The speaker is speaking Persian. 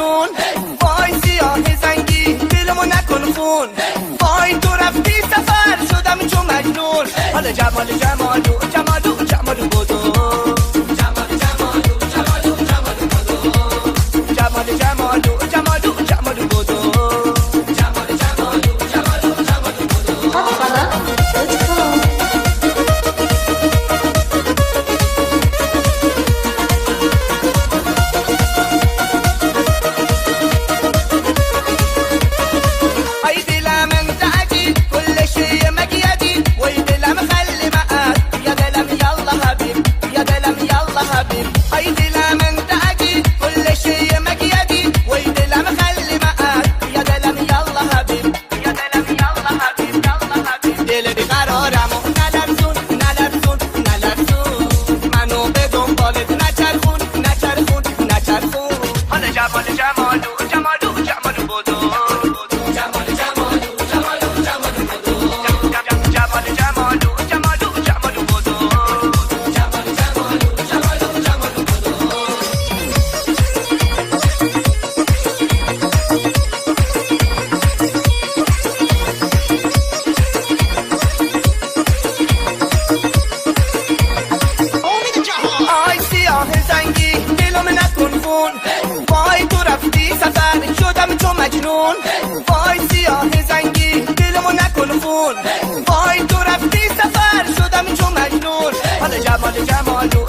مجنون. وای سیاه زنگی دلمو نکن خون. وای تو رفتی سفر شدم چون مجنون. حالا جمال جمالو جمالو جمالو بدو. جمال جمالو جمالو جمالو بدو. جمال جمالو جمالو جمالو بدو. جمال جمالو جمالو جمالو بدو. ای دلم انت عجیب كل شيء مقيدي. وای دلم خلي معاك يا دلم يلا حبيب يا دلم يلا حبيب. ای دلم انت عجیب كل شيء مقيدي. وای دلم خلي معاك يا دلم يلا حبيب يا دلم يلا حبيب يلا حبيب. دل بیقرارم و نلرزون نلرزون نلرزون. منو به دنبالت نچرخون نچرخون نچرخون. حالا جمال جمالو جمالو جمالو بدو. جمال جمالو جمالو جمالو بدو. جمال جمالو جمالو جمالو بدو. جمال جمالو جمالو جمالو بدو. آی سیاه زنگی دلم نکن خون. وای تو رفتی سفر شدم چون مجنون. وای سیاه زنگی دلمو نکن خون. وای تو رفتی سفر شدم چون مجنون. حالا جمال جمالو